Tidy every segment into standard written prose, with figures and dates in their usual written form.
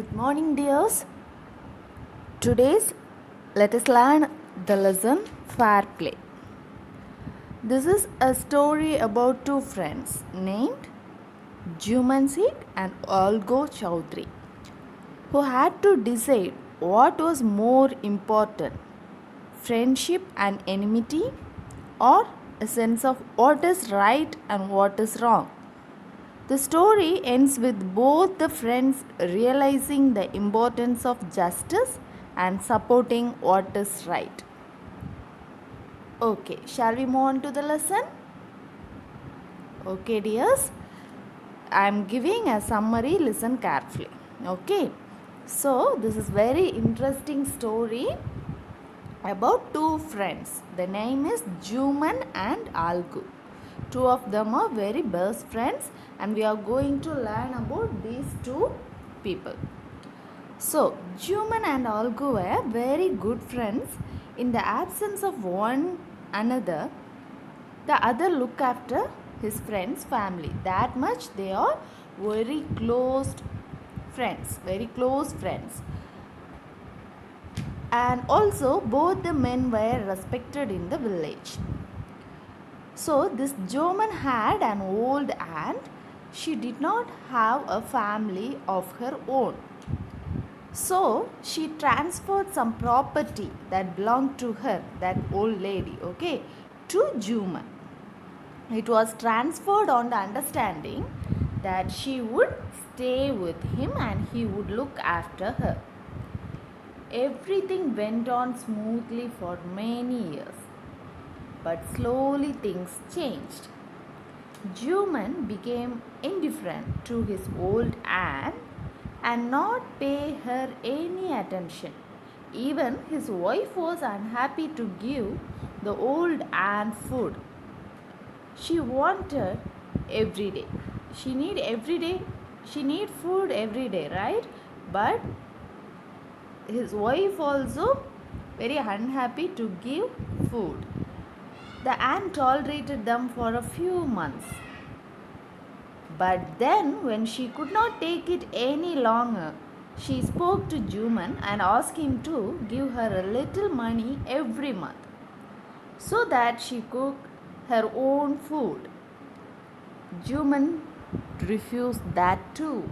Good morning, dears. Today's let us learn the lesson Fair Play. This is a story about two friends named Jumansit and Olgo Chowdhury who had to decide what was more important, friendship and enmity, or a sense of what is right and what is wrong. The story ends with both the friends realizing the importance of justice and supporting what is right. Okay, shall we move on to the lesson? Okay, dears. I am giving a summary, listen carefully. Okay, so this is very interesting story about two friends. The name is Juman and Algu. Two of them are very best friends, and we are going to learn about these two people. So, Juman and Algu were very good friends. In the absence of one another, the other look after his friend's family. That much they are very close friends, very close friends. And also, both the men were respected in the village. So, this German had an old aunt. She did not have a family of her own. So, she transferred some property that belonged to her, that old lady, okay, to German. It was transferred on the understanding that she would stay with him and he would look after her. Everything went on smoothly for many years. But slowly things changed. Juman became indifferent to his old aunt and not pay her any attention. Even his wife was unhappy to give the old aunt food. She wanted every day. She need every day. She need food every day, right? But his wife also very unhappy to give food. The aunt tolerated them for a few months. But then, when she could not take it any longer, she spoke to Juman and asked him to give her a little money every month so that she could cook her own food. Juman refused that too.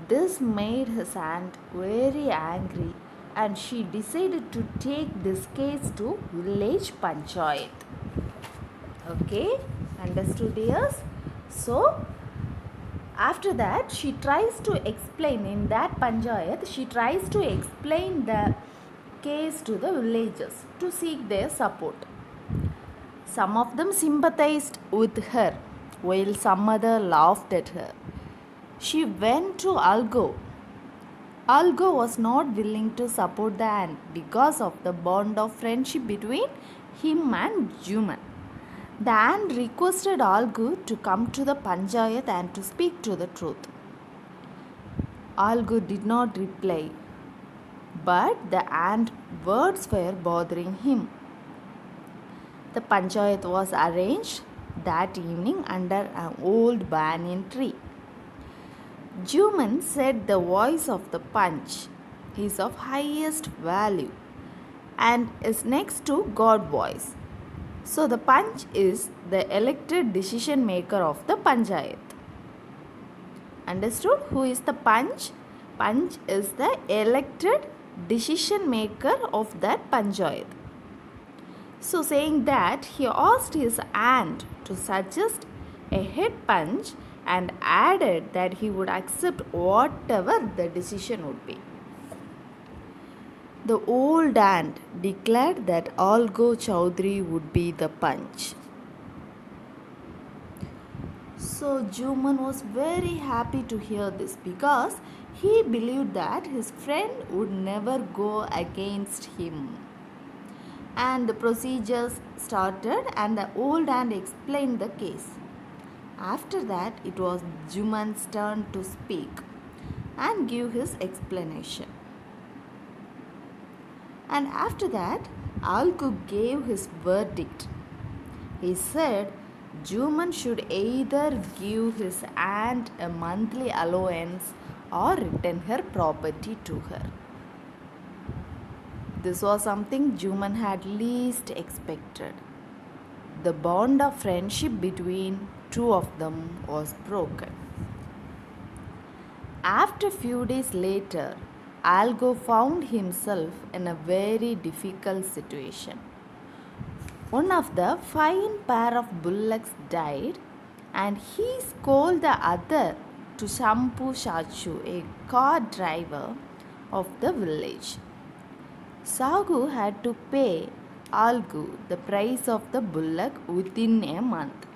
This made his aunt very angry and she decided to take this case to village panchayat. Okay, understood, dears? So, after that, she tries to explain in that panchayat, she tries to explain the case to the villagers to seek their support. Some of them sympathized with her, while some other laughed at her. She went to Algo. Algo was not willing to support the aunt because of the bond of friendship between him and Juman. The aunt requested Algu to come to the panchayat and to speak to the truth. Algu did not reply, but the aunt's words were bothering him. The panchayat was arranged that evening under an old banyan tree. Juman said the voice of the Panch is of highest value and is next to God voice. So the Panch is the elected decision maker of the Panchayat. Understood? Who is the Panch? Panch is the elected decision maker of that Panchayat. So saying that, he asked his aunt to suggest a head punch and added that he would accept whatever the decision would be. The old aunt declared that Olgo Chowdhury would be the punch. So Juman was very happy to hear this because he believed that his friend would never go against him. And the procedures started and the old aunt explained the case. After that, it was Juman's turn to speak and give his explanation. And after that, Algu gave his verdict. He said Juman should either give his aunt a monthly allowance or return her property to her. This was something Juman had least expected. The bond of friendship between two of them was broken. After a few days later, Algo found himself in a very difficult situation. One of the fine pair of bullocks died, and he called the other to Shampu Shachu, a cart driver of the village. Sagu had to pay Algu the price of the bullock within a month.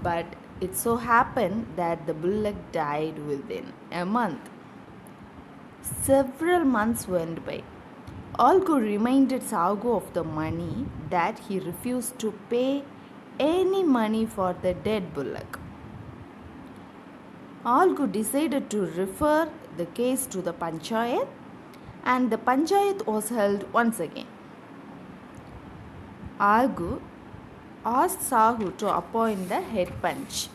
But it so happened that the bullock died within a month. Several months went by. Algu reminded Sagu of the money that he refused to pay any money for the dead bullock. Algu decided to refer the case to the Panchayat, and the Panchayat was held once again. Algu asked Sahu to appoint the head punch.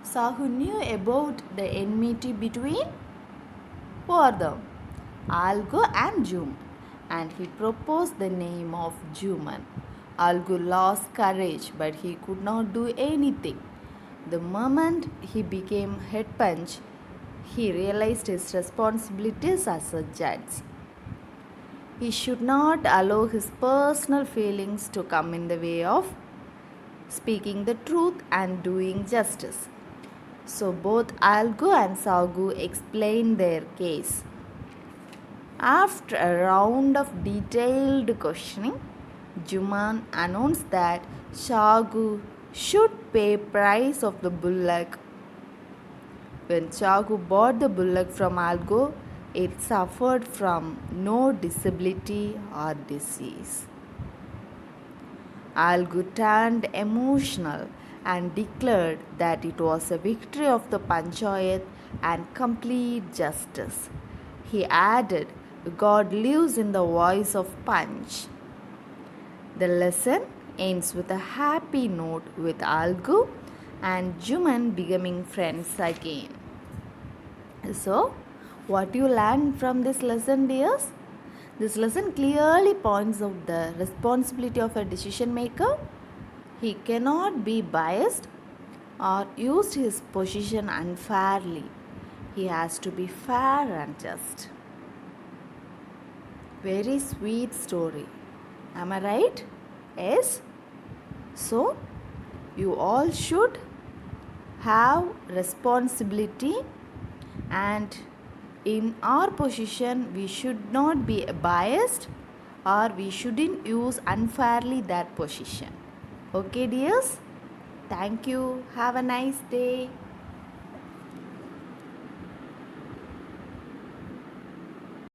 Sahu knew about the enmity between them, Algu and Juman, and he proposed the name of Juman. Algu lost courage, but he could not do anything. The moment he became head punch, he realized his responsibilities as a judge. He should not allow his personal feelings to come in the way of speaking the truth and doing justice. So both Algu and Sagu explained their case. After a round of detailed questioning, Juman announced that Sagu should pay price of the bullock. When Sagu bought the bullock from Algu, it suffered from no disability or disease. Algu turned emotional and declared that it was a victory of the Panchayat and complete justice. He added, God lives in the voice of Panch. The lesson ends with a happy note with Algu and Juman becoming friends again. So, what you learned from this lesson, dears? This lesson clearly points out the responsibility of a decision maker. He cannot be biased or use his position unfairly. He has to be fair and just. Very sweet story. Am I right? Yes? So, you all should have responsibility, and in our position we should not be biased or we shouldn't use unfairly that position. Okay, dears? Thank you. Have a nice day.